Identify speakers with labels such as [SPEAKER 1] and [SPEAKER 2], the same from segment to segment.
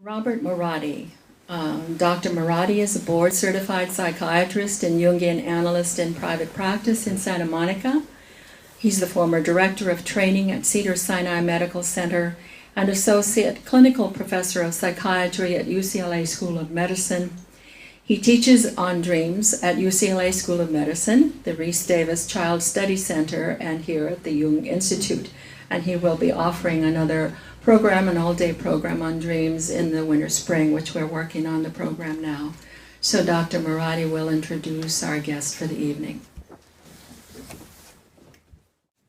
[SPEAKER 1] Robert Moratti. Dr. Moratti is a board-certified psychiatrist and Jungian analyst in private practice in Santa Monica. He's the former director of training at Cedars-Sinai Medical Center and associate clinical professor of psychiatry at UCLA School of Medicine. He teaches on dreams at UCLA School of Medicine, the Rhys Davis Child Study Center, and here at the Jung Institute. And he will be offering another program, an all-day program on dreams in the winter-spring, which we're working on the program now. So Dr. Moratti will introduce our guest for the evening.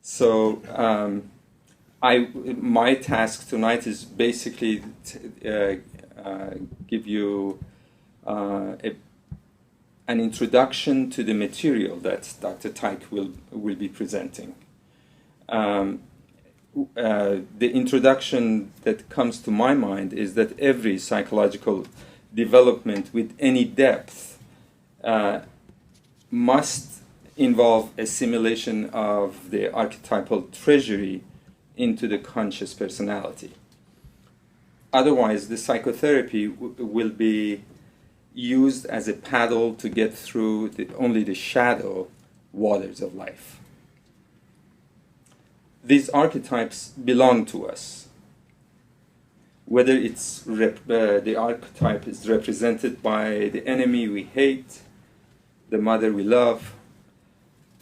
[SPEAKER 2] So my task tonight is basically to give you an introduction to the material that Dr. Teich will be presenting. The introduction that comes to my mind is that every psychological development with any depth must involve assimilation of the archetypal treasury into the conscious personality. Otherwise, the psychotherapy will be used as a paddle to get through only the shadow waters of life. These archetypes belong to us. Whether it's the archetype is represented by the enemy we hate, the mother we love,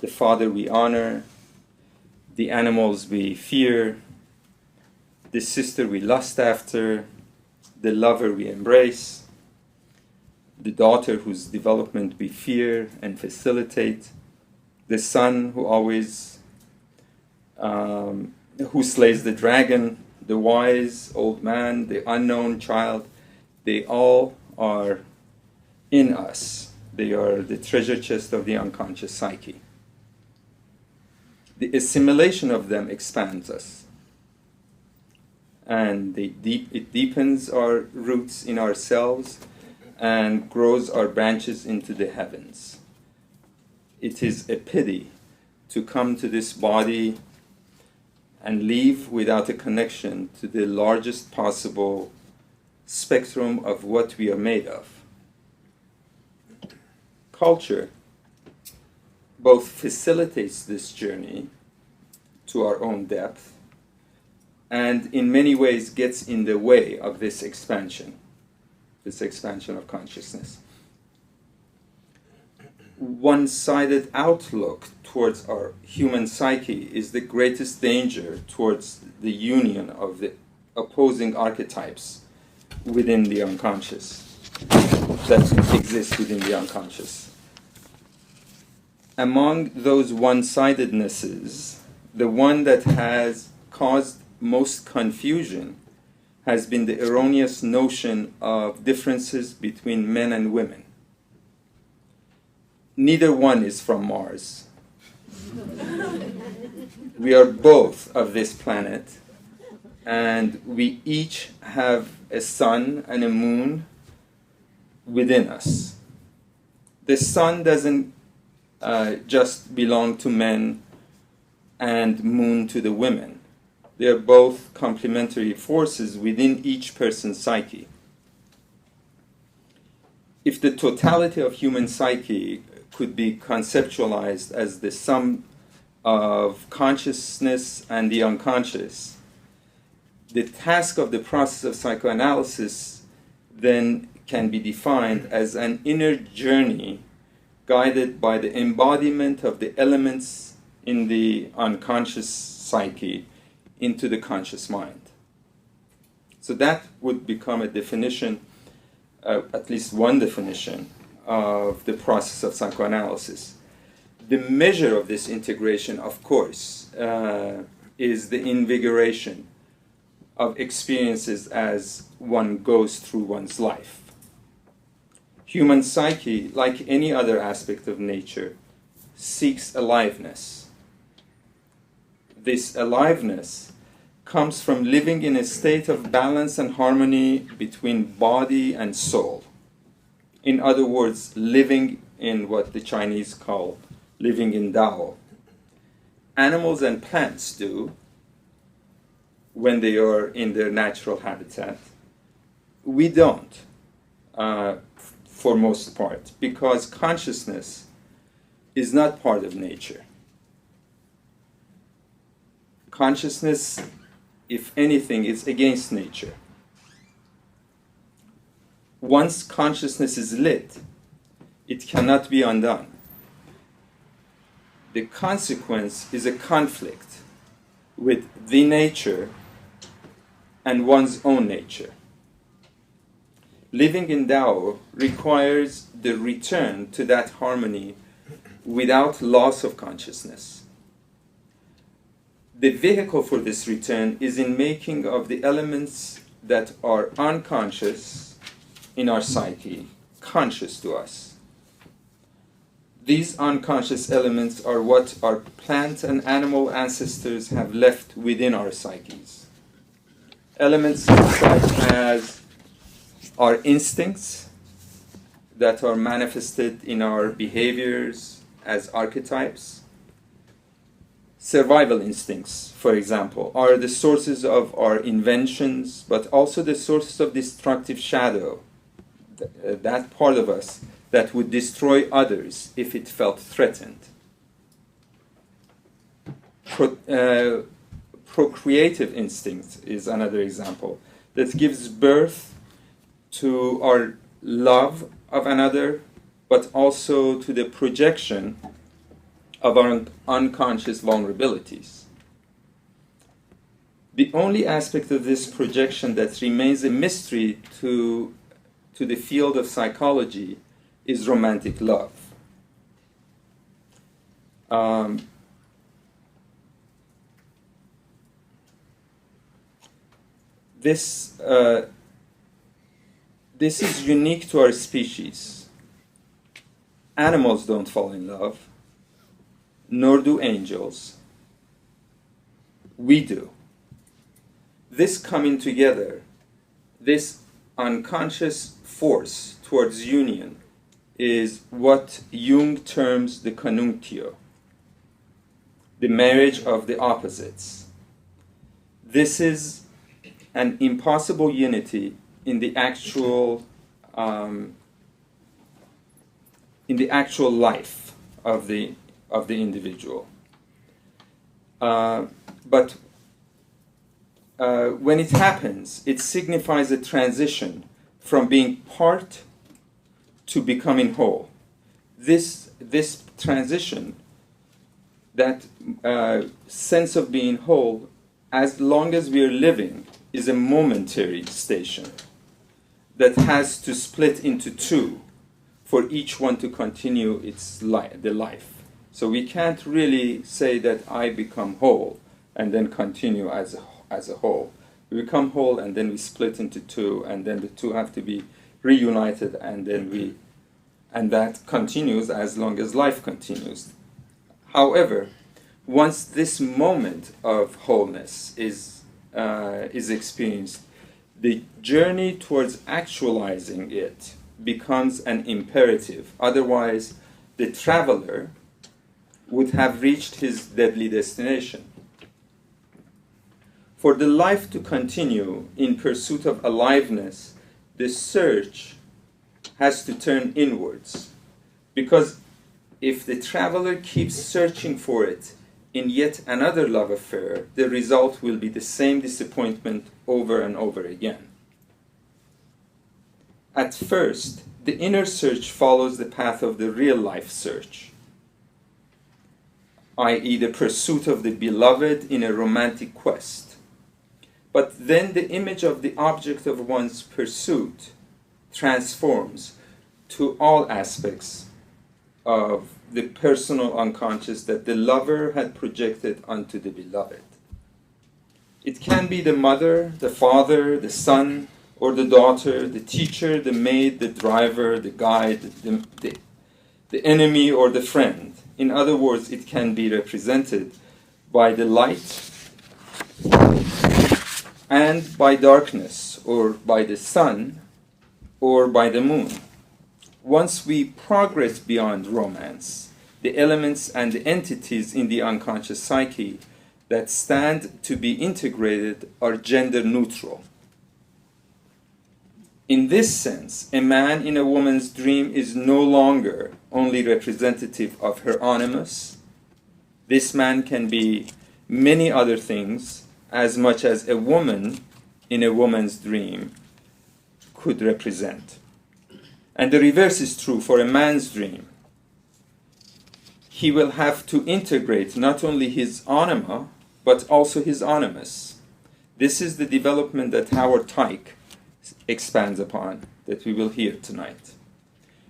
[SPEAKER 2] the father we honor, the animals we fear, the sister we lust after, the lover we embrace, the daughter whose development we fear and facilitate, the son who always who slays the dragon, the wise old man, the unknown child. They all are in us. They are the treasure chest of the unconscious psyche. The assimilation of them expands us, and it deepens our roots in ourselves and grows our branches into the heavens. It is a pity to come to this body and leave without a connection to the largest possible spectrum of what we are made of. Culture both facilitates this journey to our own depth and in many ways gets in the way of this expansion of consciousness. One-sided outlook towards our human psyche is the greatest danger towards the union of the opposing archetypes within the unconscious, that exist within the unconscious. Among those one-sidednesses, the one that has caused most confusion has been the erroneous notion of differences between men and women. Neither one is from Mars. We are both of this planet, and we each have a sun and a moon within us. The sun doesn't just belong to men and moon to the women. They are both complementary forces within each person's psyche. If the totality of human psyche could be conceptualized as the sum of consciousness and the unconscious, the task of the process of psychoanalysis then can be defined as an inner journey guided by the embodiment of the elements in the unconscious psyche into the conscious mind. So that would become a definition, at least one definition, of the process of psychoanalysis. The measure of this integration, of course, is the invigoration of experiences as one goes through one's life. Human psyche, like any other aspect of nature, seeks aliveness. This aliveness comes from living in a state of balance and harmony between body and soul. In other words, living in what the Chinese call living in Tao. Animals and plants do when they are in their natural habitat. we don't, for most part, because consciousness is not part of nature. Consciousness, if anything, is against nature. Once consciousness is lit, it cannot be undone. The consequence is a conflict with the nature and one's own nature. Living in Tao requires the return to that harmony without loss of consciousness. The vehicle for this return is in making of the elements that are unconscious in our psyche conscious to us. These unconscious elements are what our plant and animal ancestors have left within our psyches. Elements such as our instincts that are manifested in our behaviors as archetypes. Survival instincts, for example, are the sources of our inventions, but also the sources of destructive shadow, that part of us that would destroy others if it felt threatened. Procreative instinct is another example that gives birth to our love of another, but also to the projection of our unconscious vulnerabilities. The only aspect of this projection that remains a mystery to the field of psychology is romantic love. This is unique to our species. Animals don't fall in love, nor do angels. We do. This coming together, this unconscious force towards union, is what Jung terms the conjunctio, the marriage of the opposites. This is an impossible unity in the actual life of the individual. But when it happens, it signifies a transition from being part to becoming whole. This transition, that sense of being whole, as long as we are living, is a momentary station that has to split into two for each one to continue the life. So we can't really say that I become whole and then continue as a whole. We become whole and then we split into two, and then the two have to be reunited, and that continues as long as life continues. However, once this moment of wholeness is experienced, the journey towards actualizing it becomes an imperative. Otherwise, the traveler would have reached his deadly destination. For the life to continue in pursuit of aliveness, the search has to turn inwards. Because if the traveler keeps searching for it in yet another love affair, the result will be the same disappointment over and over again. At first, the inner search follows the path of the real life search, i.e. the pursuit of the beloved in a romantic quest. But then the image of the object of one's pursuit transforms to all aspects of the personal unconscious that the lover had projected onto the beloved. It can be the mother, the father, the son, or the daughter, the teacher, the maid, the driver, the guide, the enemy, or the friend. In other words, it can be represented by the light and by darkness, or by the sun, or by the moon. Once we progress beyond romance, the elements and the entities in the unconscious psyche that stand to be integrated are gender neutral. In this sense, a man in a woman's dream is no longer only representative of her animus. This man can be many other things as much as a woman in a woman's dream could represent. And the reverse is true for a man's dream. He will have to integrate not only his anima, but also his animus. This is the development that Howard Tyke expands upon, that we will hear tonight.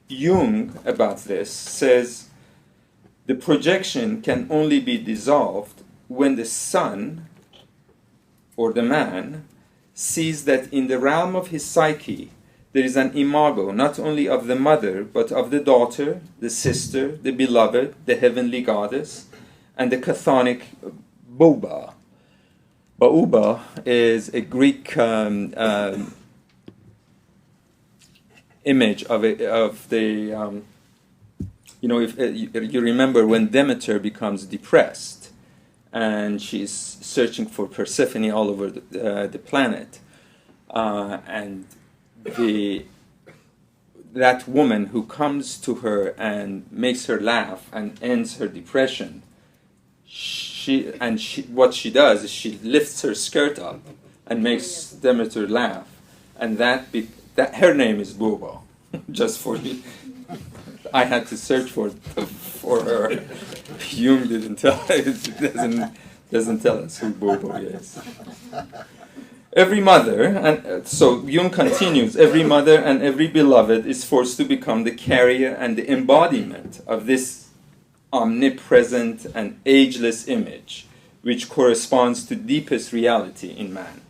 [SPEAKER 2] Jung, about this, says the projection can only be dissolved when the son, or the man, sees that in the realm of his psyche there is an imago not only of the mother, but of the daughter, the sister, the beloved, the heavenly goddess, and the chthonic Bauba. Bauba is a Greek image of the, if you remember when Demeter becomes depressed and she's searching for Persephone all over the planet, and that woman who comes to her and makes her laugh and ends her depression, what she does is she lifts her skirt up and makes Demeter laugh, and that her name is Bobo. Just for you, I had to search for her. Jung didn't tell. It doesn't tell us who Bobo is. Every mother, and so Jung continues, every mother and every beloved is forced to become the carrier and the embodiment of this omnipresent and ageless image, which corresponds to deepest reality in man.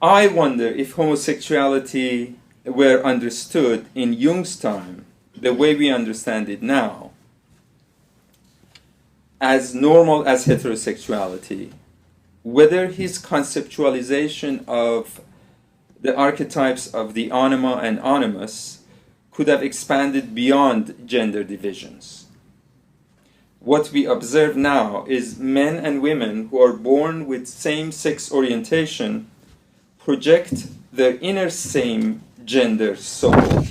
[SPEAKER 2] I wonder if homosexuality were understood in Jung's time the way we understand it now, as normal as heterosexuality, whether his conceptualization of the archetypes of the anima and animus could have expanded beyond gender divisions. What we observe now is men and women who are born with same-sex orientation project their inner same gender soul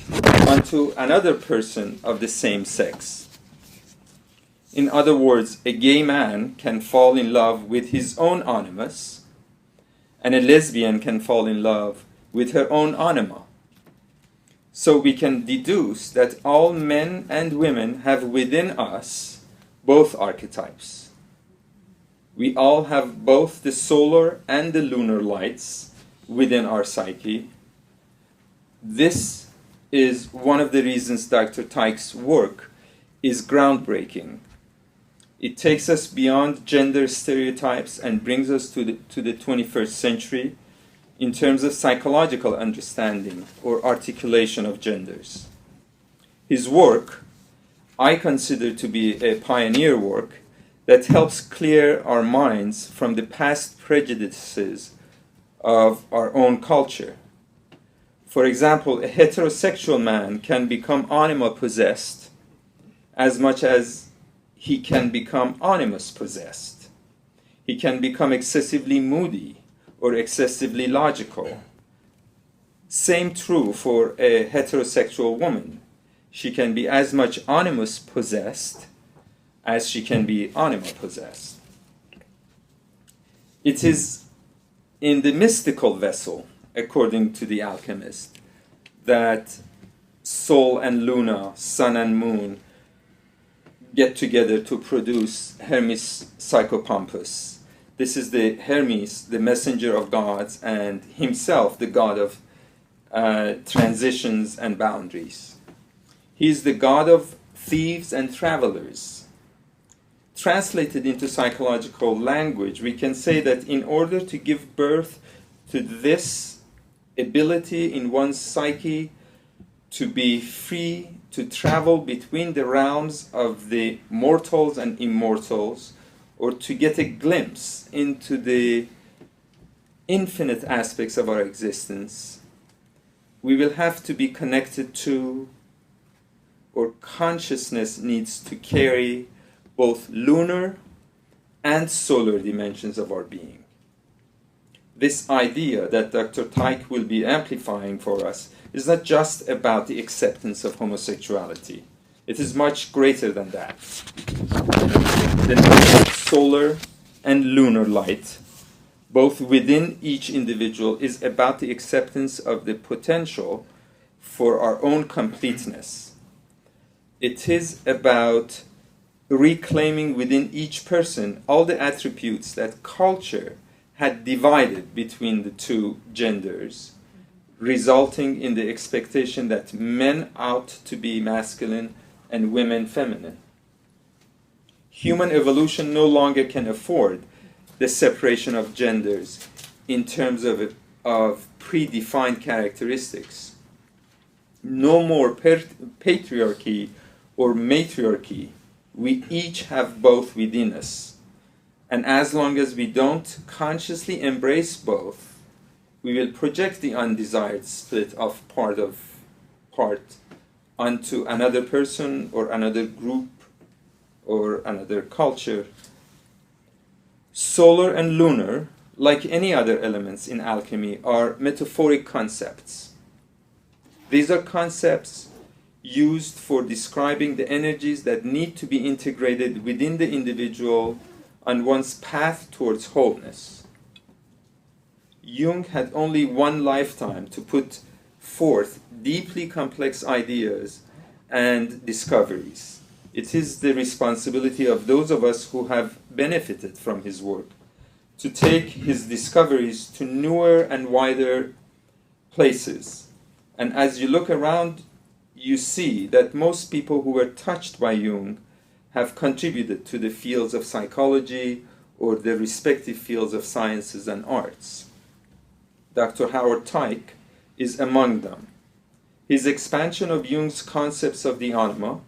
[SPEAKER 2] onto another person of the same sex. In other words, a gay man can fall in love with his own animus, and a lesbian can fall in love with her own anima. So we can deduce that all men and women have within us both archetypes. We all have both the solar and the lunar lights within our psyche. This is one of the reasons Dr. Tyke's work is groundbreaking. It takes us beyond gender stereotypes and brings us to the 21st century in terms of psychological understanding or articulation of genders. His work, I consider to be a pioneer work that helps clear our minds from the past prejudices of our own culture. For example, a heterosexual man can become anima possessed as much as he can become animus possessed. He can become excessively moody or excessively logical. Same true for a heterosexual woman. She can be as much animus possessed as she can be anima possessed. It is in the mystical vessel, according to the alchemist, that Sol and Luna, sun and moon, get together to produce Hermes Psychopompus. This is the Hermes, the messenger of gods, and himself the god of transitions and boundaries. He is the god of thieves and travelers. Translated into psychological language, we can say that in order to give birth to this ability in one's psyche to be free to travel between the realms of the mortals and immortals, or to get a glimpse into the infinite aspects of our existence, we will have to be connected to, or consciousness needs to carry, both lunar and solar dimensions of our being. this idea that Dr. Teich will be amplifying for us is not just about the acceptance of homosexuality. It is much greater than that. The notion of solar and lunar light, both within each individual, is about the acceptance of the potential for our own completeness. It is about reclaiming within each person all the attributes that culture had divided between the two genders, resulting in the expectation that men ought to be masculine and women feminine. Human evolution no longer can afford the separation of genders in terms of predefined characteristics. No more patriarchy or matriarchy. We each have both within us. And as long as we don't consciously embrace both, we will project the undesired split of part onto another person or another group or another culture. Solar and lunar, like any other elements in alchemy, are metaphoric concepts. These are concepts used for describing the energies that need to be integrated within the individual on one's path towards wholeness. Jung had only one lifetime to put forth deeply complex ideas and discoveries. It is the responsibility of those of us who have benefited from his work to take his discoveries to newer and wider places. And as you look around, you see that most people who were touched by Jung have contributed to the fields of psychology or the respective fields of sciences and arts. Dr. Howard Teich is among them. His expansion of Jung's concepts of the anima,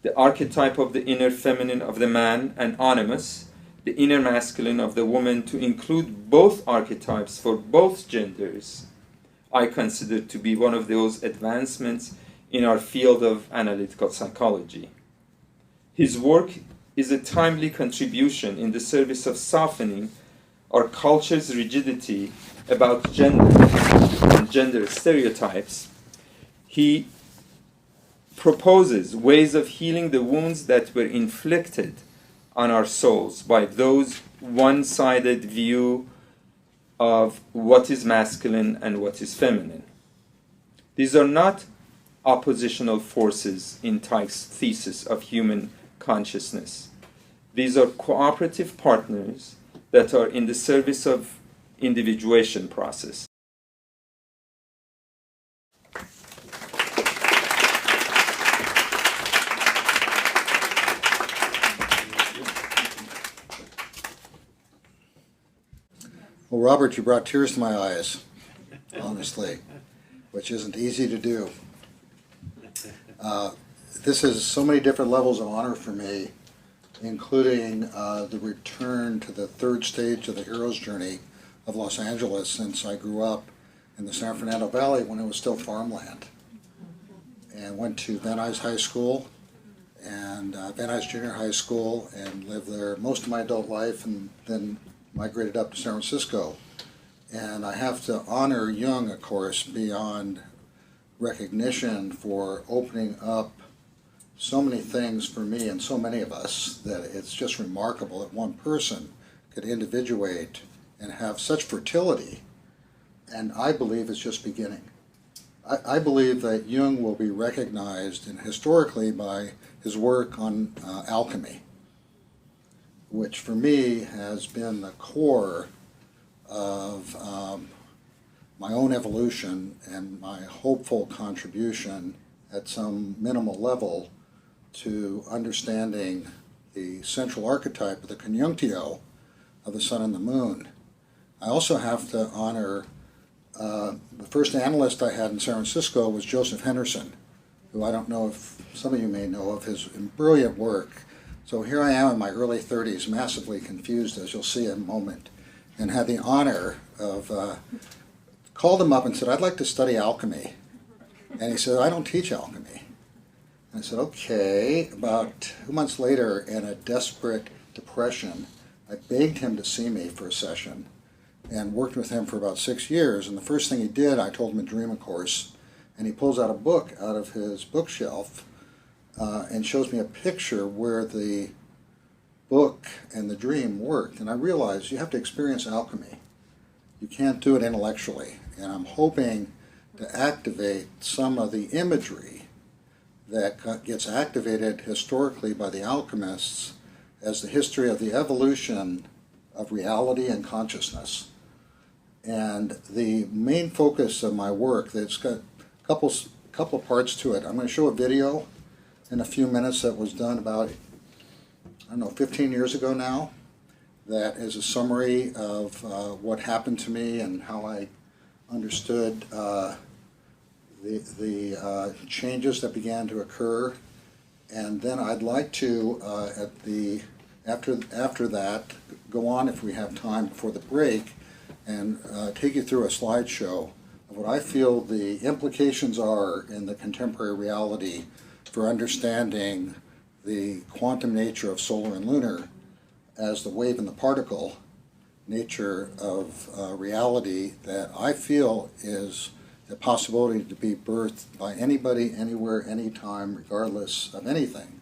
[SPEAKER 2] the archetype of the inner feminine of the man, and animus, the inner masculine of the woman, to include both archetypes for both genders, I consider to be one of those advancements in our field of analytical psychology. His work is a timely contribution in the service of softening our culture's rigidity about gender and gender stereotypes. He proposes ways of healing the wounds that were inflicted on our souls by those one-sided view of what is masculine and what is feminine. These are not oppositional forces in Teich's thesis of human consciousness. These are cooperative partners that are in the service of individuation process.
[SPEAKER 3] Well, Robert, you brought tears to my eyes, honestly, which isn't easy to do. This is so many different levels of honor for me, including the return to the third stage of the hero's journey of Los Angeles since I grew up in the San Fernando Valley when it was still farmland, and went to Van Nuys High School and Van Nuys Junior High School and lived there most of my adult life, and then migrated up to San Francisco. And I have to honor Jung, of course, beyond recognition for opening up so many things for me and so many of us that it's just remarkable that one person could individuate and have such fertility, and I believe it's just beginning. I believe that Jung will be recognized and historically by his work on alchemy, which for me has been the core of my own evolution and my hopeful contribution at some minimal level to understanding the central archetype of the conjunctio of the sun and the moon. I also have to honor the first analyst I had in San Francisco was Joseph Henderson, who I don't know if some of you may know of his brilliant work. So here I am in my early 30s, massively confused, as you'll see in a moment, and had the honor of, called him up and said, I'd like to study alchemy. And he said, I don't teach alchemy. And I said, okay. About 2 months later, in a desperate depression, I begged him to see me for a session. and worked with him for about 6 years. And the first thing he did, I told him to dream a course, and he pulls out a book out of his bookshelf and shows me a picture where the book and the dream worked. And I realized you have to experience alchemy. You can't do it intellectually. And I'm hoping to activate some of the imagery that gets activated historically by the alchemists as the history of the evolution of reality and consciousness. And the main focus of my work, that's got a couple parts to it. I'm going to show a video in a few minutes that was done about, 15 years ago now, that is a summary of what happened to me and how I understood the changes that began to occur. And then I'd like to, after that, go on, if we have time before the break, and take you through a slideshow of what I feel the implications are in the contemporary reality for understanding the quantum nature of solar and lunar as the wave and the particle nature of reality that I feel is a possibility to be birthed by anybody, anywhere, anytime, regardless of anything,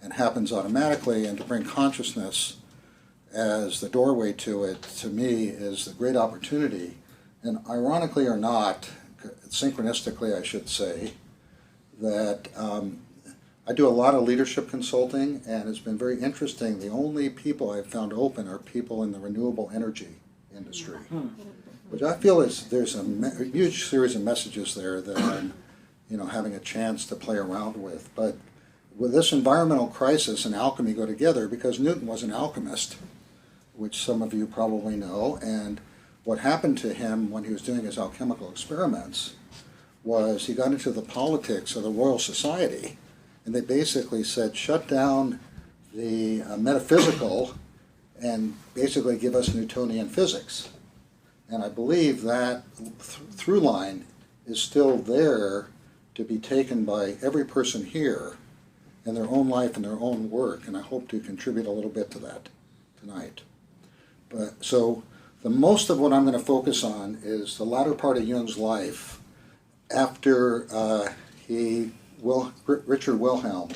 [SPEAKER 3] and happens automatically. And to bring consciousness as the doorway to it, to me, is the great opportunity. And ironically or not, synchronistically I should say, that I do a lot of leadership consulting, and it's been very interesting. The only people I've found open are people in the renewable energy industry, which I feel is there's a huge series of messages there that I'm, having a chance to play around with. But with this environmental crisis and alchemy go together, because Newton was an alchemist, which some of you probably know, and what happened to him when he was doing his alchemical experiments was he got into the politics of the Royal Society, and they basically said, shut down the metaphysical and basically give us Newtonian physics. And I believe that through line is still there to be taken by every person here in their own life and their own work, and I hope to contribute a little bit to that tonight. But so the most of what I'm going to focus on is the latter part of Jung's life after Richard Wilhelm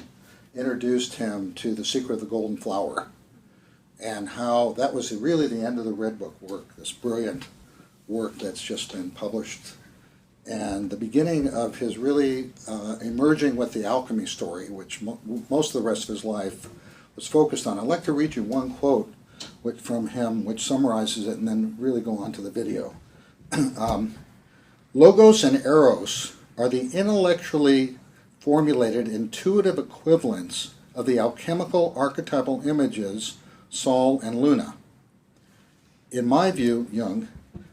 [SPEAKER 3] introduced him to The Secret of the Golden Flower, and how that was really the end of the Red Book work, this brilliant work that's just been published, and the beginning of his really emerging with the alchemy story, which most of the rest of his life was focused on. I'd like to read you one quote from him which summarizes it, and then really go on to the video. Logos and eros are the intellectually formulated intuitive equivalents of the alchemical archetypal images Sol and Luna. In my view, Jung,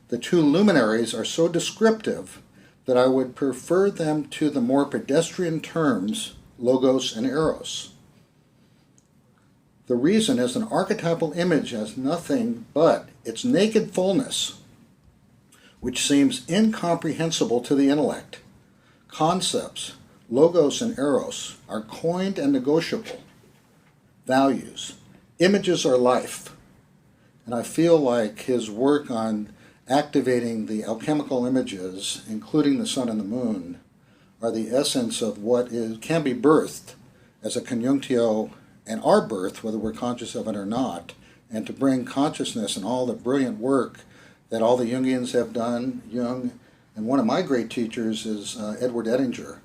[SPEAKER 3] the two luminaries are so descriptive that I would prefer them to the more pedestrian terms Logos and Eros. The reason is an archetypal image has nothing but its naked fullness, which seems incomprehensible to the intellect. Concepts, Logos and Eros, are coined and negotiable values. Images are life. And I feel like his work on activating the alchemical images, including the sun and the moon, are the essence of what can be birthed as a conjunctio, and our birth, whether we're conscious of it or not, and to bring consciousness and all the brilliant work that all the Jungians have done. Jung, and one of my great teachers is Edward Edinger,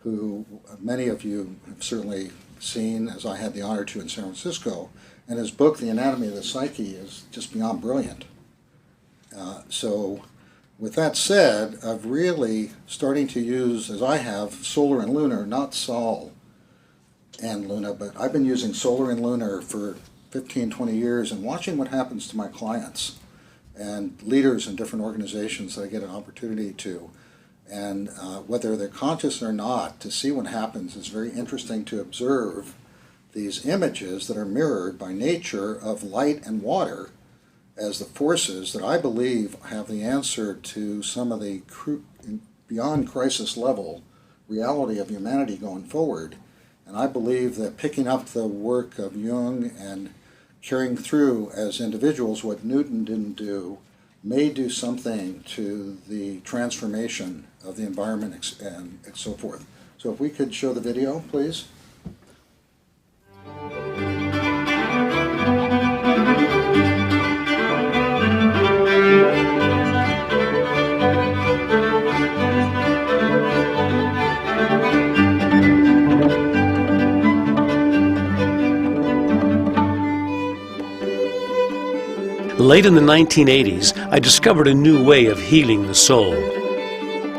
[SPEAKER 3] who many of you have certainly seen, as I had the honor to in San Francisco, and his book, The Anatomy of the Psyche, is just beyond brilliant. So with that said, I've really starting to use, as I have, solar and lunar, not Sol and Luna, but I've been using solar and lunar for 15, 20 years and watching what happens to my clients and leaders in different organizations that I get an opportunity to. And whether they're conscious or not, to see what happens is very interesting to observe these images that are mirrored by nature of light and water as the forces that I believe have the answer to some of the beyond crisis level reality of humanity going forward. And I believe that picking up the work of Jung and carrying through as individuals what Newton didn't do, may do something to the transformation of the environment and so forth. So if we could show the video, please.
[SPEAKER 4] Late in the 1980s, I discovered a new way of healing the soul.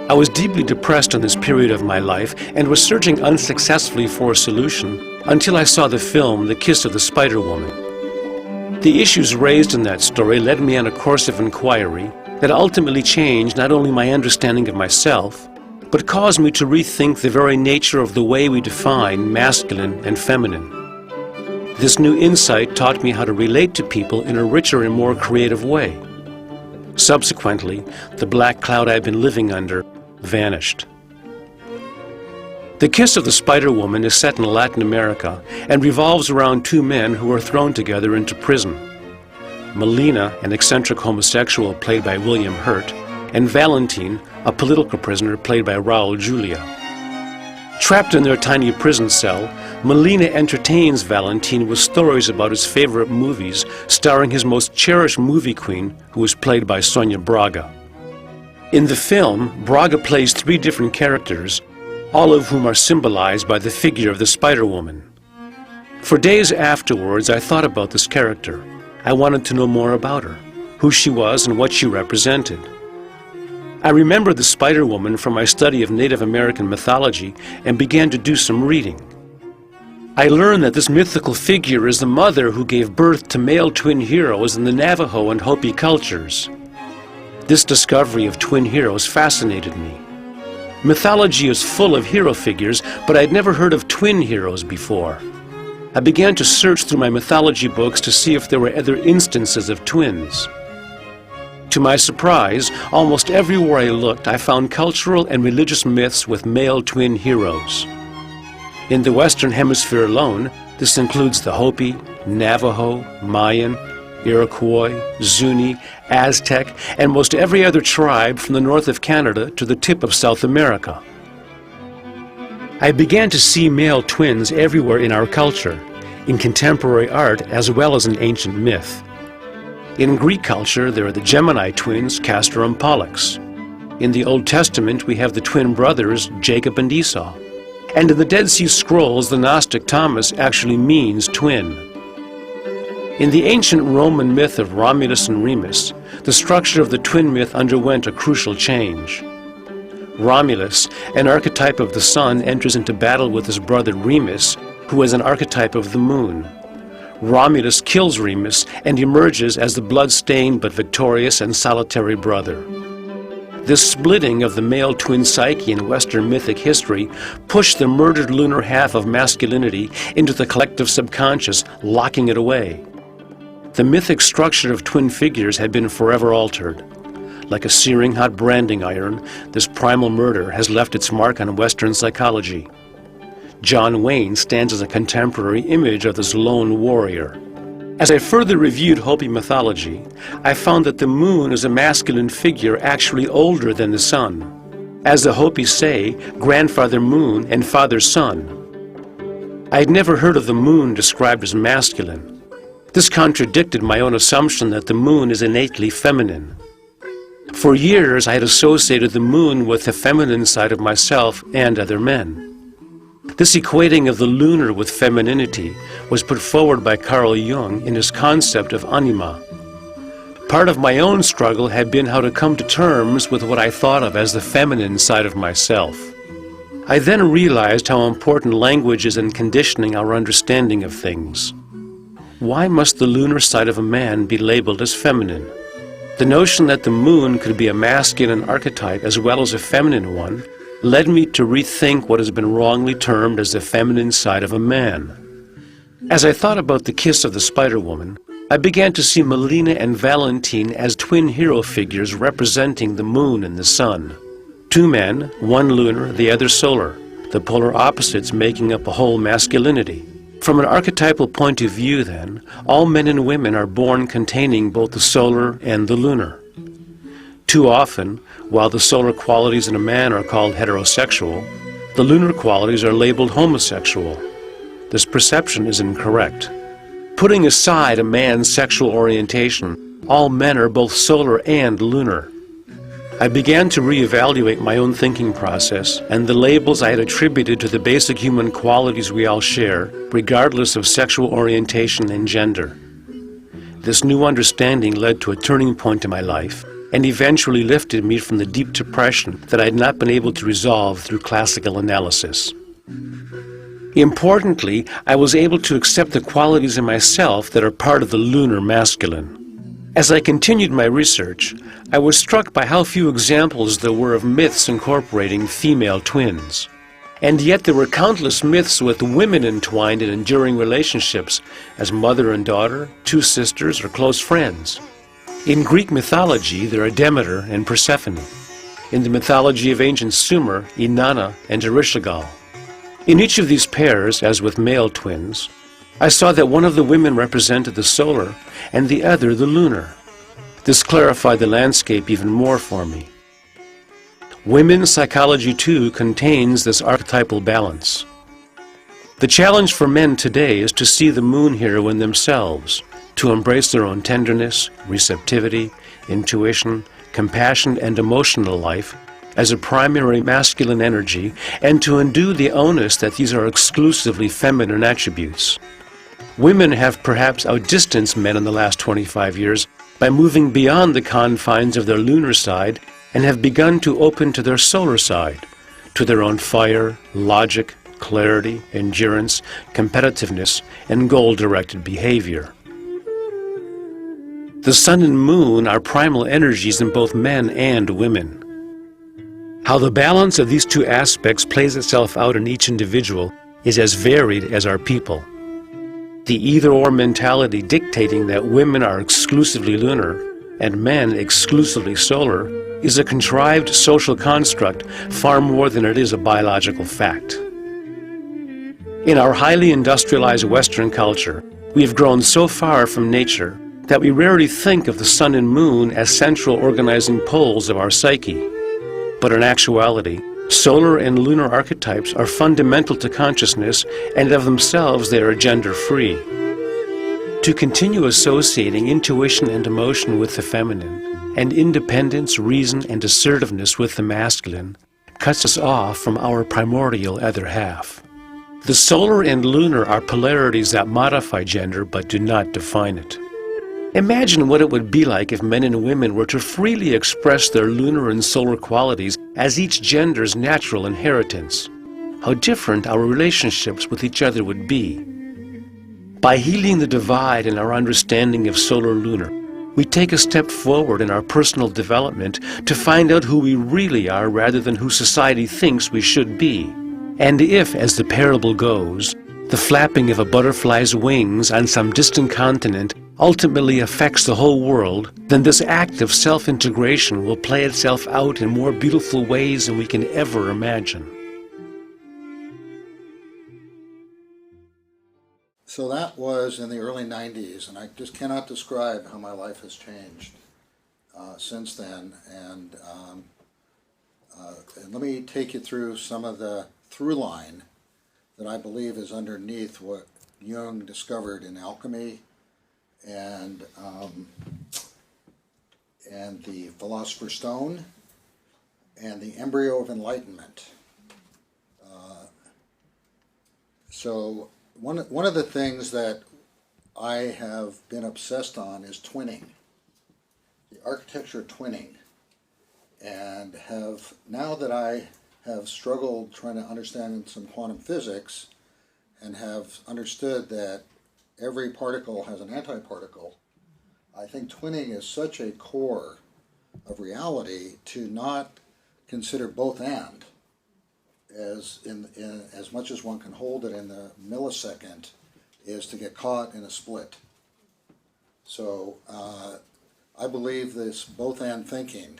[SPEAKER 4] I was deeply depressed in this period of my life and was searching unsuccessfully for a solution until I saw the film The Kiss of the Spider Woman. The issues raised in that story led me on a course of inquiry that ultimately changed not only my understanding of myself, but caused me to rethink the very nature of the way we define masculine and feminine. This new insight taught me how to relate to people in a richer and more creative way. Subsequently, the black cloud I'd been living under vanished. The Kiss of the Spider Woman is set in Latin America and revolves around two men who are thrown together into prison. Melina, an eccentric homosexual played by William Hurt, and Valentine, a political prisoner played by Raul Julia. Trapped in their tiny prison cell, Melina entertains Valentine with stories about his favorite movies, starring his most cherished movie queen, who is played by Sonia Braga. In the film, Braga plays three different characters, all of whom are symbolized by the figure of the Spider-Woman. For days afterwards, I thought about this character. I wanted to know more about her, who she was and what she represented. I remembered the Spider-Woman from my study of Native American mythology and began to do some reading. I learned that this mythical figure is the mother who gave birth to male twin heroes in the Navajo and Hopi cultures. This discovery of twin heroes fascinated me. Mythology is full of hero figures, but I'd never heard of twin heroes before. I began to search through my mythology books to see if there were other instances of twins. To my surprise, almost everywhere I looked, I found cultural and religious myths with male twin heroes. In the Western Hemisphere alone, this includes the Hopi, Navajo, Mayan, Iroquois, Zuni, Aztec, and most every other tribe from the north of Canada to the tip of South America. I began to see male twins everywhere in our culture, in contemporary art as well as in ancient myth. In Greek culture, there are the Gemini twins, Castor and Pollux. In the Old Testament, we have the twin brothers, Jacob and Esau. And in the Dead Sea Scrolls, the Gnostic Thomas actually means twin. In the ancient Roman myth of Romulus and Remus, the structure of the twin myth underwent a crucial change. Romulus, an archetype of the sun, enters into battle with his brother Remus, who is an archetype of the moon. Romulus kills Remus and emerges as the blood-stained but victorious and solitary brother. This splitting of the male twin psyche in Western mythic history pushed the murdered lunar half of masculinity into the collective subconscious, locking it away. The mythic structure of twin figures had been forever altered. Like a searing hot branding iron, this primal murder has left its mark on Western psychology. John Wayne stands as a contemporary image of this lone warrior. As I further reviewed Hopi mythology, I found that the moon is a masculine figure actually older than the sun. As the Hopis say, grandfather moon and father sun. I had never heard of the moon described as masculine. This contradicted my own assumption that the moon is innately feminine. For years, I had associated the moon with the feminine side of myself and other men. This equating of the lunar with femininity was put forward by Carl Jung in his concept of anima. Part of my own struggle had been how to come to terms with what I thought of as the feminine side of myself. I then realized how important language is in conditioning our understanding of things. Why must the lunar side of a man be labeled as feminine? The notion that the moon could be a masculine archetype as well as a feminine one led me to rethink what has been wrongly termed as the feminine side of a man. As I thought about the Kiss of the Spider Woman, I began to see Melina and Valentine as twin hero figures representing the moon and the sun. Two men, one lunar, the other solar, the polar opposites making up a whole masculinity. From an archetypal point of view, then, all men and women are born containing both the solar and the lunar. Too often, while the solar qualities in a man are called heterosexual, the lunar qualities are labeled homosexual. This perception is incorrect. Putting aside a man's sexual orientation, all men are both solar and lunar. I began to reevaluate my own thinking process and the labels I had attributed to the basic human qualities we all share, regardless of sexual orientation and gender. This new understanding led to a turning point in my life and eventually lifted me from the deep depression that I had not been able to resolve through classical analysis. Importantly, I was able to accept the qualities in myself that are part of the lunar masculine. As I continued my research, I was struck by how few examples there were of myths incorporating female twins. And yet there were countless myths with women entwined in enduring relationships as mother and daughter, two sisters, or close friends. In Greek mythology, there are Demeter and Persephone. In the mythology of ancient Sumer, Inanna and Ereshkigal. In each of these pairs, as with male twins, I saw that one of the women represented the solar and the other the lunar. This clarified the landscape even more for me. Women's psychology too contains this archetypal balance. The challenge for men today is to see the moon hero in themselves, to embrace their own tenderness, receptivity, intuition, compassion, and emotional life as a primary masculine energy, and to undo the onus that these are exclusively feminine attributes. Women have perhaps outdistanced men in the last 25 years by moving beyond the confines of their lunar side and have begun to open to their solar side, to their own fire, logic, clarity, endurance, competitiveness, and goal-directed behavior. The sun and moon are primal energies in both men and women. How the balance of these two aspects plays itself out in each individual is as varied as our people. The either-or mentality dictating that women are exclusively lunar and men exclusively solar is a contrived social construct far more than it is a biological fact. In our highly industrialized Western culture, we have grown so far from nature that we rarely think of the sun and moon as central organizing poles of our psyche. But in actuality, solar and lunar archetypes are fundamental to consciousness, and of themselves they are gender-free. To continue associating intuition and emotion with the feminine, and independence, reason, and assertiveness with the masculine, cuts us off from our primordial other half. The solar and lunar are polarities that modify gender but do not define it. Imagine what it would be like if men and women were to freely express their lunar and solar qualities as each gender's natural inheritance. How different our relationships with each other would be. By healing the divide in our understanding of solar-lunar, we take a step forward in our personal development to find out who we really are rather than who society thinks we should be. And if, as the parable goes, the flapping of a butterfly's wings on some distant continent ultimately affects the whole world, then this act of self-integration will play itself out in more beautiful ways than we can ever imagine.
[SPEAKER 3] So that was in the early 90s, and I just cannot describe how my life has changed since then. And let me take you through some of the through line that I believe is underneath what Jung discovered in alchemy and the Philosopher's Stone and the embryo of enlightenment. So one of the things that I have been obsessed on is twinning, the architecture of twinning, and have, now that I have struggled trying to understand some quantum physics and have understood that every particle has an antiparticle, I think twinning is such a core of reality to not consider both and as much as one can hold it in the millisecond is to get caught in a split. So I believe this both and thinking,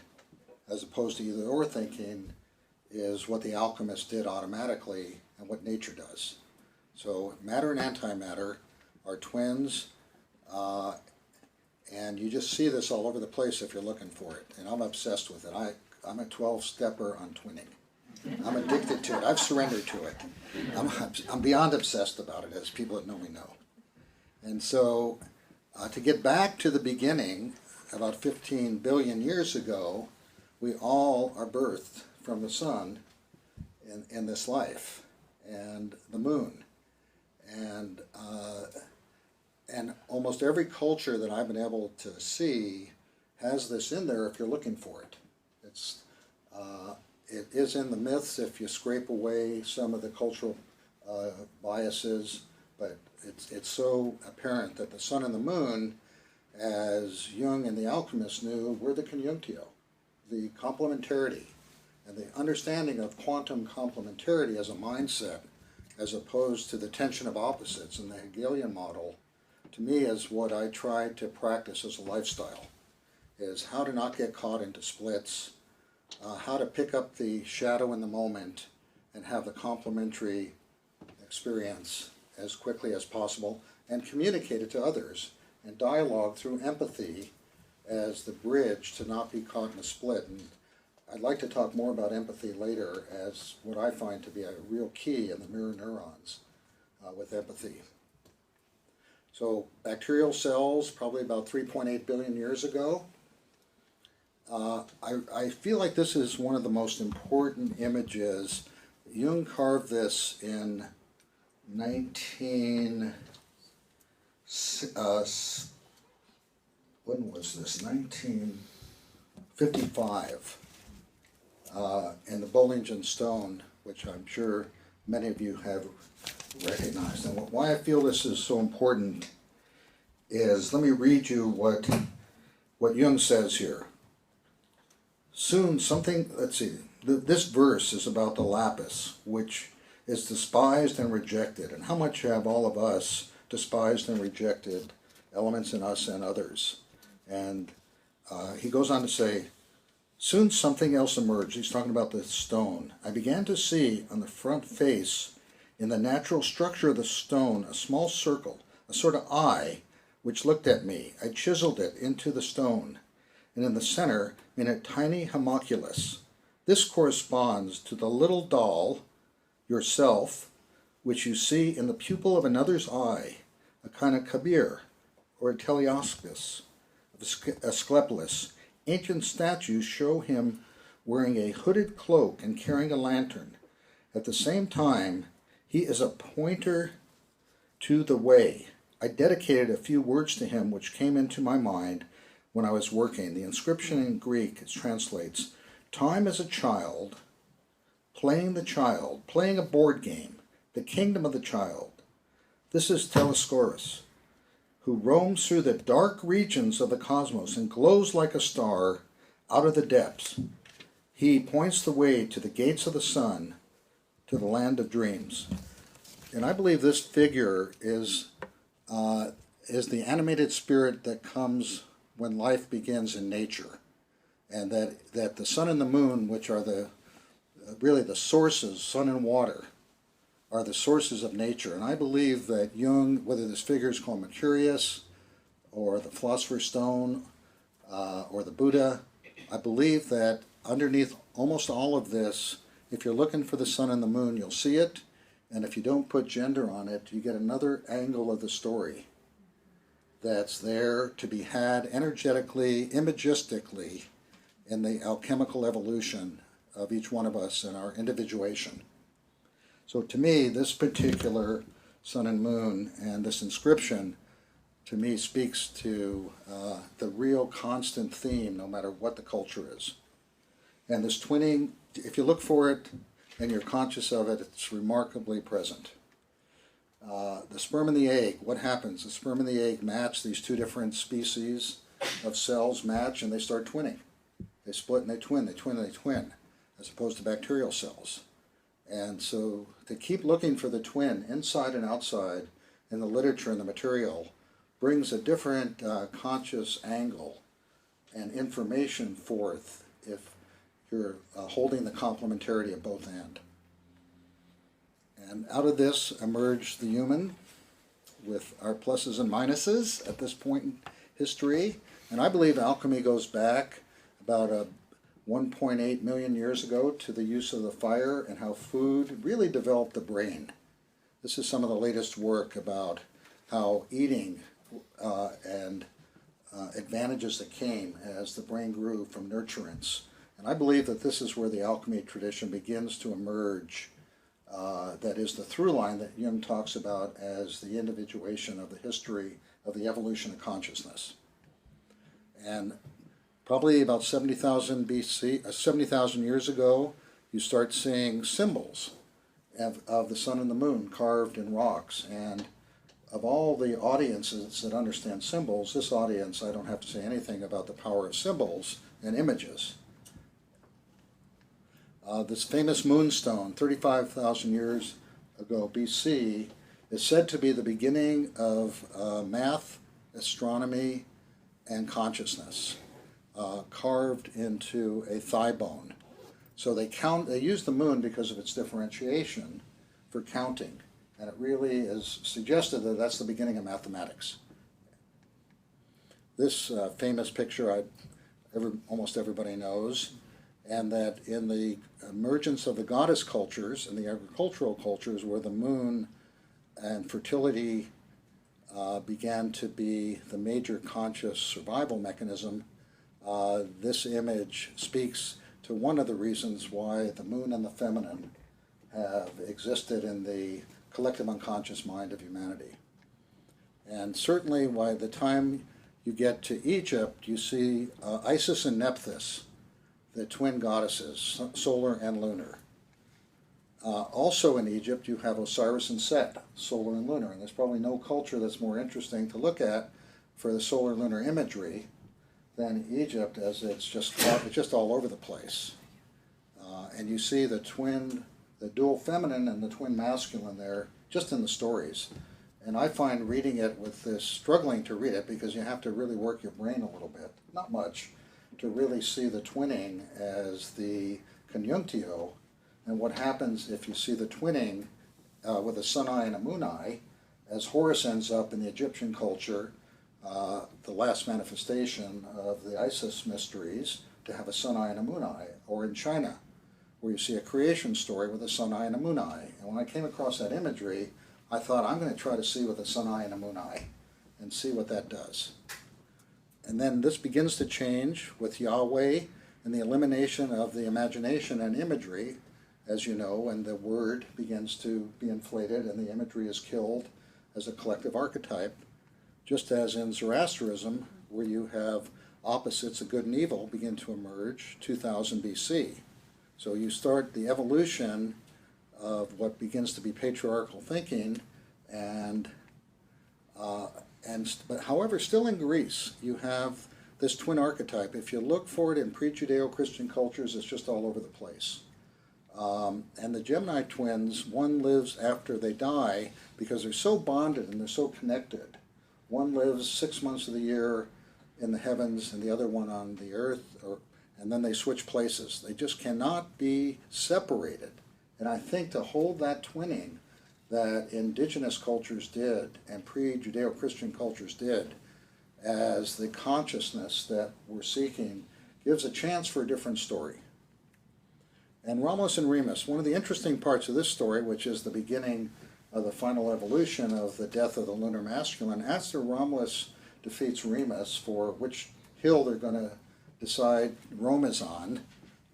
[SPEAKER 3] as opposed to either or thinking, is what the alchemists did automatically and what nature does. So matter and antimatter are twins, And you just see this all over the place if you're looking for it. And I'm obsessed with it. I'm a 12-stepper on twinning. I'm addicted to it. I've surrendered to it. I'm beyond obsessed about it, as people that know me know. And so, to get back to the beginning, about 15 billion years ago, we all are birthed from the sun in this life, and the moon. And almost every culture that I've been able to see has this in there if you're looking for it. It is in the myths if you scrape away some of the cultural biases, but it's so apparent that the sun and the moon, as Jung and the alchemists knew, were the conjunctio, the complementarity, and the understanding of quantum complementarity as a mindset, as opposed to the tension of opposites in the Hegelian model, to me is what I try to practice as a lifestyle, is how to not get caught into splits, how to pick up the shadow in the moment and have the complementary experience as quickly as possible and communicate it to others, and dialogue through empathy as the bridge to not be caught in a split. And I'd like to talk more about empathy later as what I find to be a real key in the mirror neurons with empathy. So bacterial cells, probably about 3.8 billion years ago. I feel like this is one of the most important images. Jung carved this in 1955 in the Bollingen Stone, which I'm sure many of you have recognized. And why I feel this is so important is, let me read you what Jung says here. Soon something, let's see, this verse is about the lapis, which is despised and rejected. And how much have all of us despised and rejected elements in us and others? And he goes on to say, soon something else emerged. He's talking about the stone. I began to see on the front face, in the natural structure of the stone, a small circle, a sort of eye, which looked at me. I chiseled it into the stone, and in the center, in a tiny homunculus. This corresponds to the little doll, yourself, which you see in the pupil of another's eye, a kind of kabir, or a teleoscopus, Asclepius. Ancient statues show him wearing a hooded cloak and carrying a lantern. At the same time, he is a pointer to the way. I dedicated a few words to him which came into my mind when I was working. The inscription in Greek translates, time as a child, playing a board game, the kingdom of the child. This is Telescorus, who roams through the dark regions of the cosmos and glows like a star out of the depths. He points the way to the gates of the sun, to the land of dreams. And I believe this figure is the animated spirit that comes when life begins in nature, and that the sun and the moon, which are really the sources, sun and water, are the sources of nature. And I believe that Jung, whether this figure is called Mercurius, or the Philosopher's Stone, or the Buddha, I believe that underneath almost all of this, if you're looking for the sun and the moon, you'll see it, and if you don't put gender on it, you get another angle of the story that's there to be had energetically, imagistically, in the alchemical evolution of each one of us and our individuation. So to me, this particular sun and moon and this inscription, to me, speaks to the real constant theme, no matter what the culture is. And this twinning, if you look for it and you're conscious of it, it's remarkably present. The sperm and the egg, what happens? The sperm and the egg match, these two different species of cells match, and they start twinning. They split and they twin, they twin and they twin, as opposed to bacterial cells. And so to keep looking for the twin inside and outside in the literature and the material brings a different conscious angle and information forth if you're holding the complementarity of both ends. And out of this emerged the human with our pluses and minuses at this point history. And I believe alchemy goes back about 1.8 million years ago to the use of the fire and how food really developed the brain. This is some of the latest work about how eating and advantages that came as the brain grew from nurturance. And I believe that this is where the alchemy tradition begins to emerge. That is the through line that Jung talks about as the individuation of the history of the evolution of consciousness. And probably about 70,000 BC, 70,000 years ago, you start seeing symbols of the sun and the moon carved in rocks. And of all the audiences that understand symbols, this audience, I don't have to say anything about the power of symbols and images. This famous moonstone, 35,000 years ago BC, is said to be the beginning of math, astronomy, and consciousness, carved into a thigh bone. So they use the moon because of its differentiation for counting, and it really is suggested that that's the beginning of mathematics. This famous picture almost everybody knows, and that in the emergence of the goddess cultures and the agricultural cultures where the moon and fertility began to be the major conscious survival mechanism, this image speaks to one of the reasons why the moon and the feminine have existed in the collective unconscious mind of humanity. And certainly by the time you get to Egypt, you see Isis and Nephthys, the twin goddesses, solar and lunar. Also in Egypt, you have Osiris and Set, solar and lunar. And there's probably no culture that's more interesting to look at for the solar-lunar imagery than Egypt, as it's just all over the place. And you see the dual feminine and the twin masculine there, just in the stories. And I find reading it with this, struggling to read it, because you have to really work your brain a little bit, not much, to really see the twinning as the conjunctio. And what happens if you see the twinning with a sun eye and a moon eye, as Horus ends up in the Egyptian culture, the last manifestation of the Isis mysteries, to have a sun eye and a moon eye, or in China, where you see a creation story with a sun eye and a moon eye. And when I came across that imagery, I thought, I'm going to try to see with a sun eye and a moon eye and see what that does. And then this begins to change with Yahweh and the elimination of the imagination and imagery, as you know, and the word begins to be inflated and the imagery is killed as a collective archetype, just as in Zoroastrianism, where you have opposites of good and evil begin to emerge 2000 BC. So you start the evolution of what begins to be patriarchal thinking, but however, still in Greece, you have this twin archetype. If you look for it in pre-Judeo-Christian cultures, it's just all over the place. And the Gemini twins, one lives after they die because they're so bonded and they're so connected. One lives 6 months of the year in the heavens and the other one on the earth, and then they switch places. They just cannot be separated. And I think to hold that twinning that indigenous cultures did and pre-Judeo-Christian cultures did as the consciousness that we're seeking gives a chance for a different story. And Romulus and Remus, one of the interesting parts of this story, which is the beginning of the final evolution of the death of the lunar masculine, after Romulus defeats Remus for which hill they're going to decide Rome is on,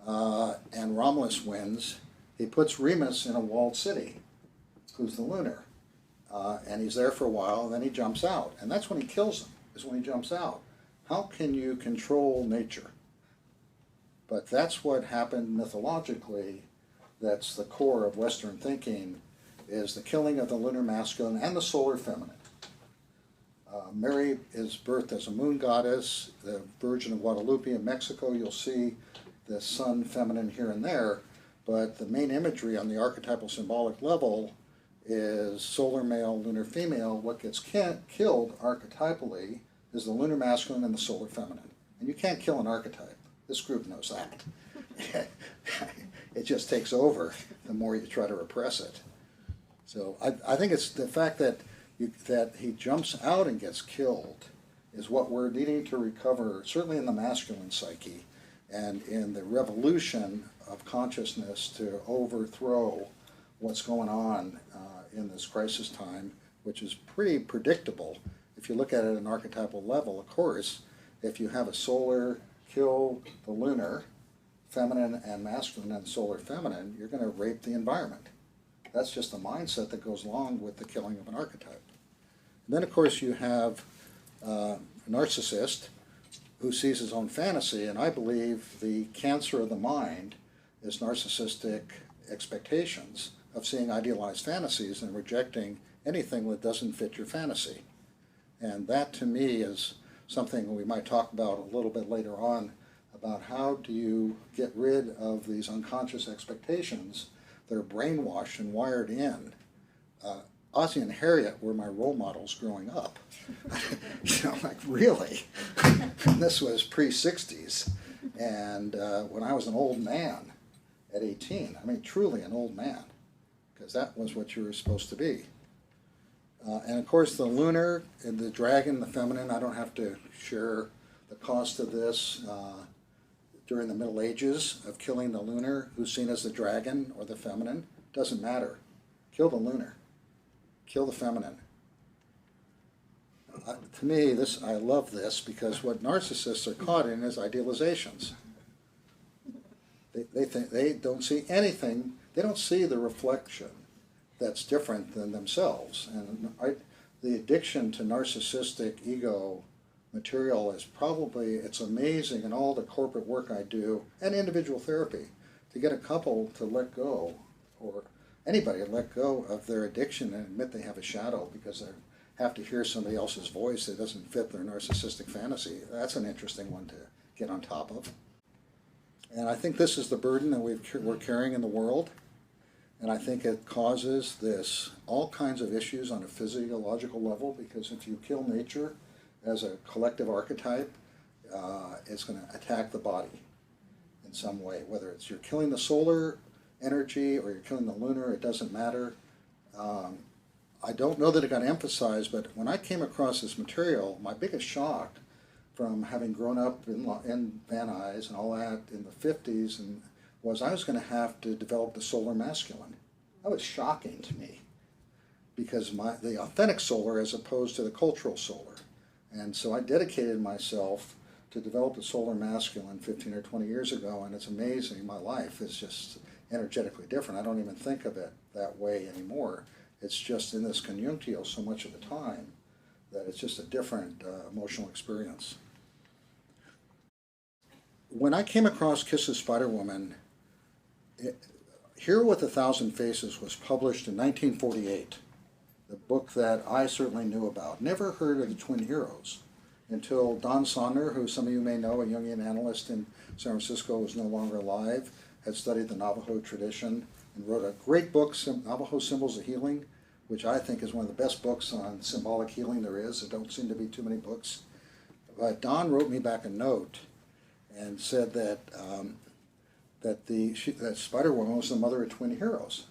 [SPEAKER 3] and Romulus wins, he puts Remus in a walled city, who's the lunar. And he's there for a while, and then he jumps out. And that's when he kills him, is when he jumps out. How can you control nature? But that's what happened mythologically. That's the core of Western thinking, is the killing of the lunar masculine and the solar feminine. Mary is birthed as a moon goddess, the Virgin of Guadalupe in Mexico. You'll see the sun feminine here and there, but the main imagery on the archetypal symbolic level is solar male, lunar female. What gets killed archetypally is the lunar masculine and the solar feminine. And you can't kill an archetype. This group knows that. It just takes over the more you try to repress it. So I think it's the fact that he jumps out and gets killed is what we're needing to recover, certainly in the masculine psyche and in the revolution of consciousness to overthrow what's going on in this crisis time, which is pretty predictable. If you look at it at an archetypal level, of course, if you have a solar kill the lunar, feminine and masculine and solar feminine, you're going to rape the environment. That's just a mindset that goes along with the killing of an archetype. And then, of course, you have a narcissist who sees his own fantasy, and I believe the cancer of the mind is narcissistic expectations of seeing idealized fantasies and rejecting anything that doesn't fit your fantasy. And that, to me, is something we might talk about a little bit later on, about how do you get rid of these unconscious expectations that are brainwashed and wired in. Ozzie and Harriet were my role models growing up. Like really. And this was pre-60s. And when I was an old man at 18, I mean truly an old man, because that was what you were supposed to be. And of course the lunar and the dragon, the feminine, I don't have to share the cost of this. During the Middle Ages of killing the lunar, who's seen as the dragon or the feminine, doesn't matter. Kill the lunar. Kill the feminine. To me, I love this because what narcissists are caught in is idealizations. They think they don't see anything. They don't see the reflection that's different than themselves. And the addiction to narcissistic ego material is probably, it's amazing in all the corporate work I do and individual therapy to get a couple to let go, or anybody to let go of their addiction and admit they have a shadow because they have to hear somebody else's voice that doesn't fit their narcissistic fantasy. That's an interesting one to get on top of. And I think this is the burden that we're carrying in the world. And I think it causes all kinds of issues on a physiological level, because if you kill nature as a collective archetype, it's going to attack the body in some way. Whether it's you're killing the solar energy or you're killing the lunar, it doesn't matter. I don't know that it got emphasized, but when I came across this material, my biggest shock from having grown up in Van Nuys and all that in the 50s was I was going to have to develop the solar masculine. That was shocking to me, because the authentic solar as opposed to the cultural solar. And so I dedicated myself to develop the solar masculine 15 or 20 years ago, and it's amazing. My life is just energetically different. I don't even think of it that way anymore. It's just in this conjunctio so much of the time that it's just a different emotional experience. When I came across Kiss's Spider-Woman, Hero with a Thousand Faces was published in 1948. The book that I certainly knew about. Never heard of the twin heroes until Don Sonner, who some of you may know, a Jungian analyst in San Francisco who is no longer alive, had studied the Navajo tradition and wrote a great book, Navajo Symbols of Healing, which I think is one of the best books on symbolic healing there is. There don't seem to be too many books. But Don wrote me back a note and said that that Spider-Woman was the mother of twin heroes.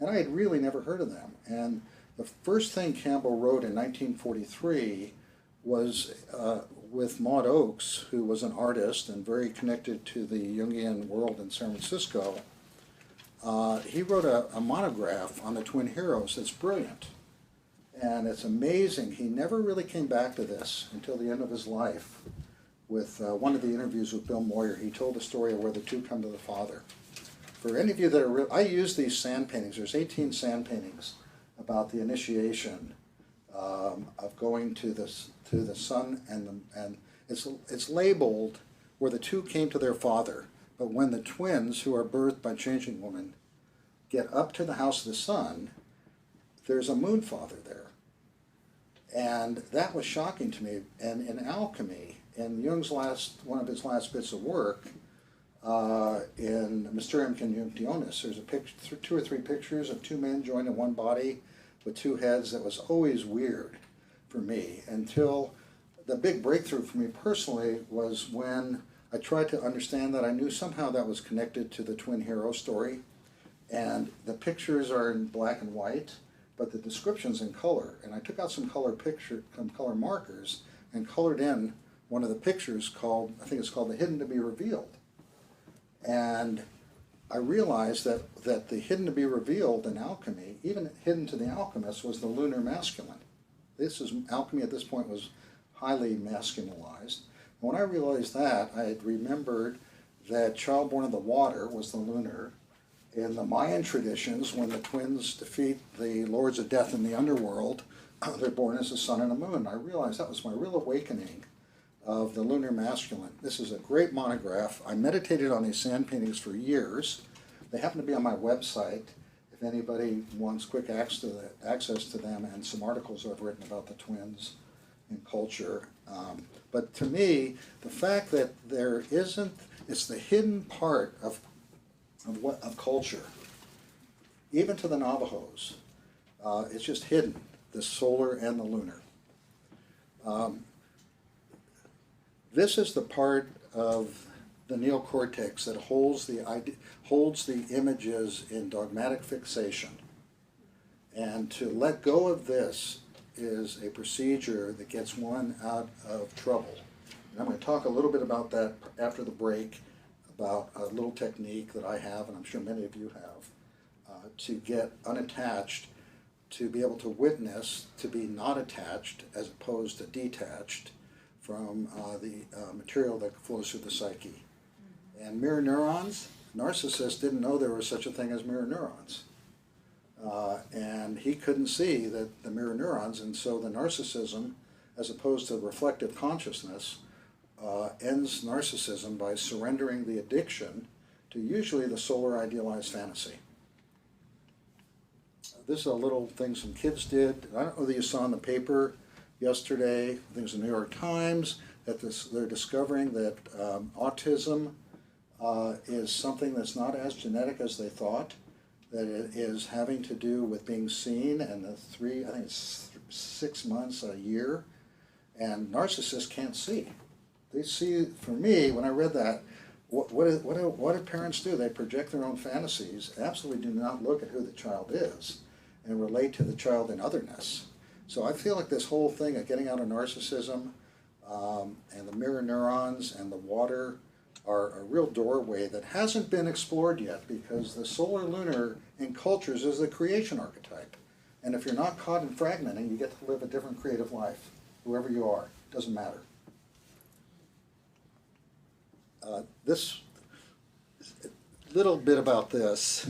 [SPEAKER 3] And I had really never heard of them. And the first thing Campbell wrote in 1943 was with Maud Oakes, who was an artist and very connected to the Jungian world in San Francisco. He wrote a monograph on the twin heroes that's brilliant. And it's amazing. He never really came back to this until the end of his life. With one of the interviews with Bill Moyer, he told the story of where the two come to the father. For any of you that are I use these sand paintings. There's 18 sand paintings about the initiation of going to the sun, and it's labeled where the two came to their father. But when the twins, who are birthed by changing woman, get up to the house of the sun, there's a moon father there. And that was shocking to me. And in alchemy, in Jung's one of his last bits of work, in Mysterium Conjunctionis, there's two or three pictures of two men joined in one body with two heads. That was always weird for me, until the big breakthrough for me personally was when I tried to understand that. I knew somehow that was connected to the twin hero story, and the pictures are in black and white, but the description's in color. And I took out some color markers and colored in one of the pictures called, I think it's called The Hidden to be Revealed. And I realized that the hidden to be revealed in alchemy, even hidden to the alchemists, was the lunar masculine. Alchemy at this point was highly masculinized. And when I realized that, I had remembered that child born of the water was the lunar. In the Mayan traditions, when the twins defeat the lords of death in the underworld, they're born as the sun and the moon. I realized that was my real awakening of the lunar masculine. This is a great monograph. I meditated on these sand paintings for years. They happen to be on my website if anybody wants quick access to them, and some articles I've written about the twins in culture. But to me, the fact that there isn't, it's the hidden part of culture, even to the Navajos. It's just hidden, the solar and the lunar. This is the part of the neocortex that holds the images in dogmatic fixation. And to let go of this is a procedure that gets one out of trouble. And I'm going to talk a little bit about that after the break, about a little technique that I have, and I'm sure many of you have, to get unattached, to be able to witness, to be not attached as opposed to detached from the material that flows through the psyche. And mirror neurons, narcissists didn't know there was such a thing as mirror neurons. And he couldn't see that the mirror neurons, and so the narcissism, as opposed to reflective consciousness, ends narcissism by surrendering the addiction to usually the solar idealized fantasy. This is a little thing some kids did. I don't know that you saw in the paper yesterday, I think it was the New York Times, that they're discovering that autism is something that's not as genetic as they thought, that it is having to do with being seen, and I think it's 6 months, a year, and narcissists can't see. They see, for me, when I read that, what do parents do? They project their own fantasies, absolutely do not look at who the child is, and relate to the child in otherness. So I feel like this whole thing of getting out of narcissism and the mirror neurons and the water are a real doorway that hasn't been explored yet, because the solar lunar in cultures is the creation archetype. And if you're not caught in fragmenting, you get to live a different creative life, whoever you are, doesn't matter. This little bit about this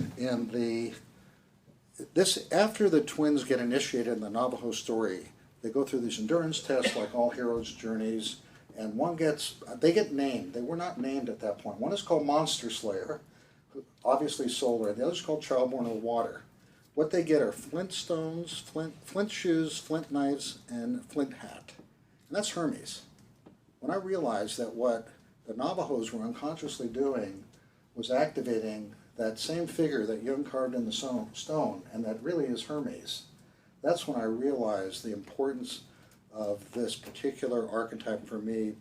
[SPEAKER 3] after the twins get initiated in the Navajo story, they go through these endurance tests like all heroes' journeys, and they get named. They were not named at that point. One is called Monster Slayer, obviously solar. The other is called Childborn of Water. What they get are flint stones, flint shoes, flint knives, and flint hat. And that's Hermes. When I realized that what the Navajos were unconsciously doing was activating that same figure that Jung carved in the stone, and that really is Hermes, that's when I realized the importance of this particular archetype for me,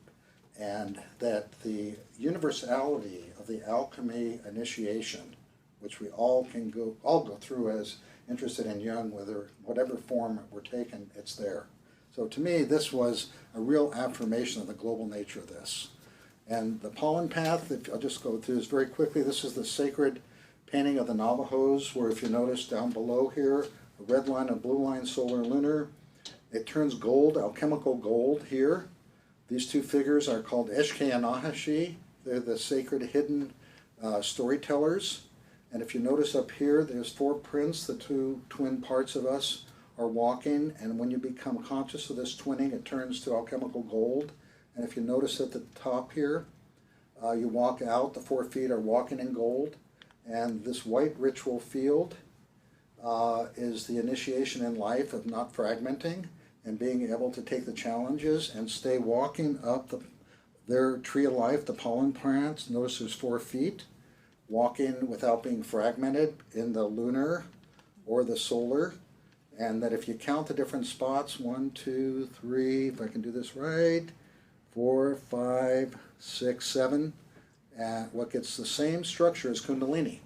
[SPEAKER 3] and that the universality of the alchemy initiation, which we all go through as interested in Jung, whatever form we're taking, it's there. So to me, this was a real affirmation of the global nature of this. And the pollen path, I'll just go through this very quickly. This is the sacred painting of the Navajos, where if you notice down below here, a red line, a blue line, solar and lunar. It turns gold, alchemical gold here. These two figures are called Eshke and Nahashi. They're the sacred hidden storytellers. And if you notice up here, there's 4 prints, the 2 twin parts of us are walking, and when you become conscious of this twinning, it turns to alchemical gold. And if you notice at the top here, you walk out, the 4 feet are walking in gold, and this white ritual field is the initiation in life of not fragmenting and being able to take the challenges and stay walking up their tree of life, the pollen plants. Notice there's 4 feet, walking without being fragmented in the lunar or the solar. And that if you count the different spots, 1, 2, 3, if I can do this right, 4, 5, 6, 7, what gets the same structure as Kundalini.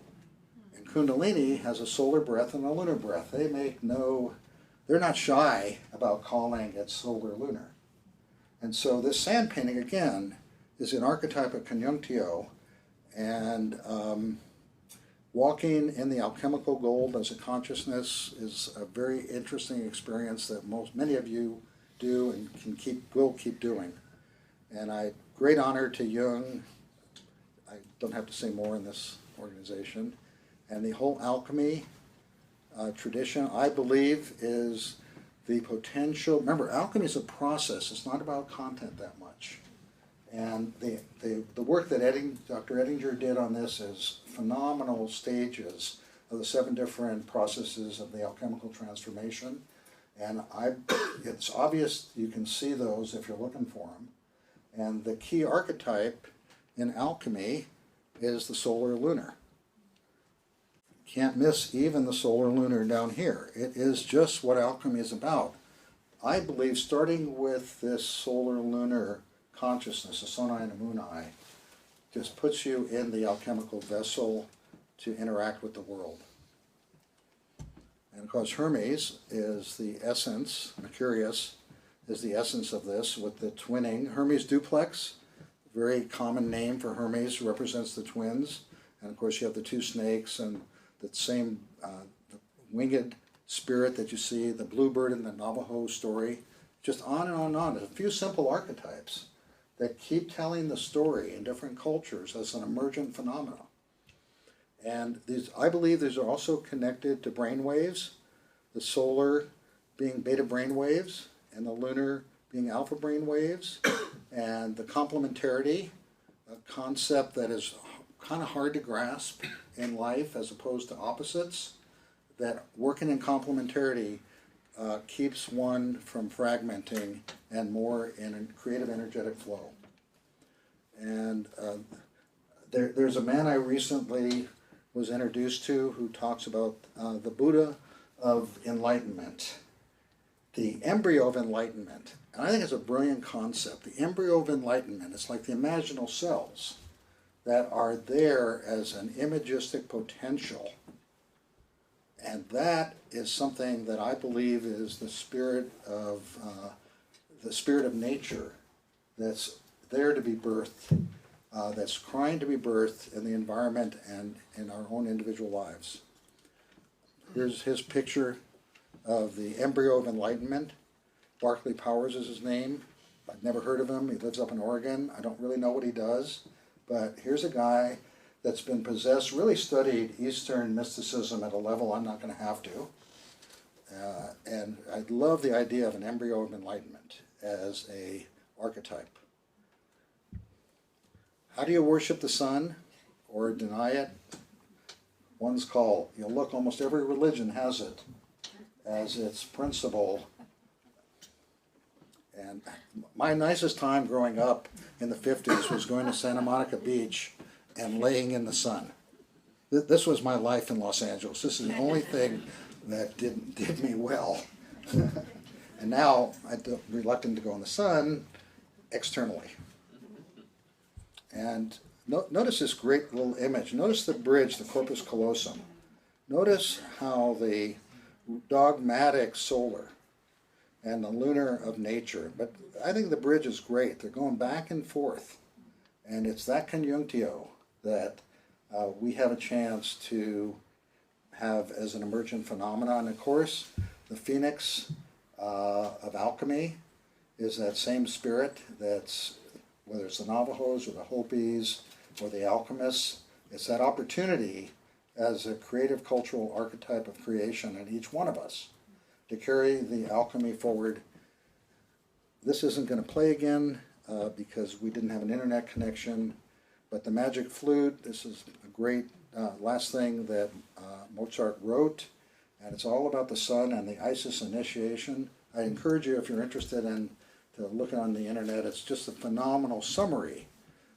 [SPEAKER 3] And Kundalini has a solar breath and a lunar breath. They're not shy about calling it solar lunar. And so this sand painting, again, is an archetype of conjunctio, and walking in the alchemical gold as a consciousness is a very interesting experience that many of you do and will keep doing. And great honor to Jung. I don't have to say more in this organization. And the whole alchemy tradition, I believe, is the potential. Remember, alchemy is a process. It's not about content that much. And the work that Dr. Ettinger did on this is phenomenal stages of the 7 different processes of the alchemical transformation. And it's obvious you can see those if you're looking for them. And the key archetype in alchemy is the solar lunar. Can't miss even the solar lunar down here. It is just what alchemy is about. I believe starting with this solar lunar consciousness, the sonai and the munai, just puts you in the alchemical vessel to interact with the world. And of course Hermes is the essence, Mercurius is the essence of this with the twinning. Hermes duplex, very common name for Hermes, represents the twins. And of course you have the 2 snakes and the same the winged spirit that you see, the bluebird in the Navajo story. Just on and on and on. There's a few simple archetypes that keep telling the story in different cultures as an emergent phenomenon. And I believe these are also connected to brain waves, the solar being beta brain waves, and the lunar being alpha brain waves, and the complementarity, a concept that is kind of hard to grasp in life as opposed to opposites, that working in complementarity keeps one from fragmenting and more in a creative energetic flow. And there's a man I recently was introduced to who talks about the Buddha of enlightenment, the embryo of enlightenment. And I think it's a brilliant concept. The embryo of enlightenment is like the imaginal cells that are there as an imagistic potential. And that is something that I believe is the spirit of nature that's there to be birthed, that's crying to be birthed in the environment and in our own individual lives. Here's his picture of the embryo of enlightenment. Barclay Powers is his name. I've never heard of him. He lives up in Oregon. I don't really know what he does. But here's a guy that's been possessed, really studied Eastern mysticism at a level I'm not going to have to. And I love the idea of an embryo of enlightenment as an archetype. How do you worship the sun or deny it? One's call. You'll look, almost every religion has it as its principle. And my nicest time growing up in the 50s was going to Santa Monica Beach and laying in the sun. This was my life in Los Angeles. This is the only thing that did me well. And now I'm reluctant to go in the sun externally. And notice this great little image. Notice the bridge, the corpus callosum. Notice how the dogmatic solar and the lunar of nature. But I think the bridge is great. They're going back and forth. And it's that conjunctio that we have a chance to have as an emergent phenomenon. And of course, the phoenix of alchemy is that same spirit that's, whether it's the Navajos or the Hopis or the alchemists, it's that opportunity as a creative cultural archetype of creation in each one of us to carry the alchemy forward. This isn't going to play again because we didn't have an internet connection, but the magic flute, this is a great last thing that Mozart wrote, and it's all about the sun and the Isis initiation. I encourage you, if you're interested in to look on the internet, it's just a phenomenal summary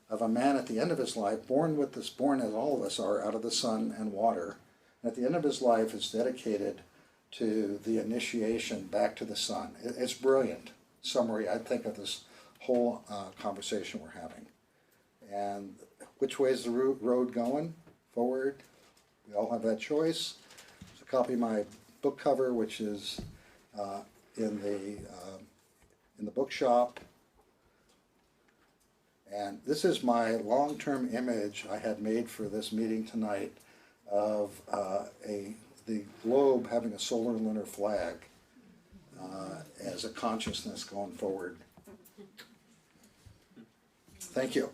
[SPEAKER 3] of a man at the end of his life, born as all of us are, out of the sun and water. And at the end of his life, it's dedicated to the initiation back to the sun. It's brilliant summary, I think, of this whole conversation we're having. And which way is the road going? Forward? We all have that choice. There's a copy of my book cover, which is in the bookshop. And this is my long-term image I had made for this meeting tonight of the globe having a solar lunar flag as a consciousness going forward. Thank you.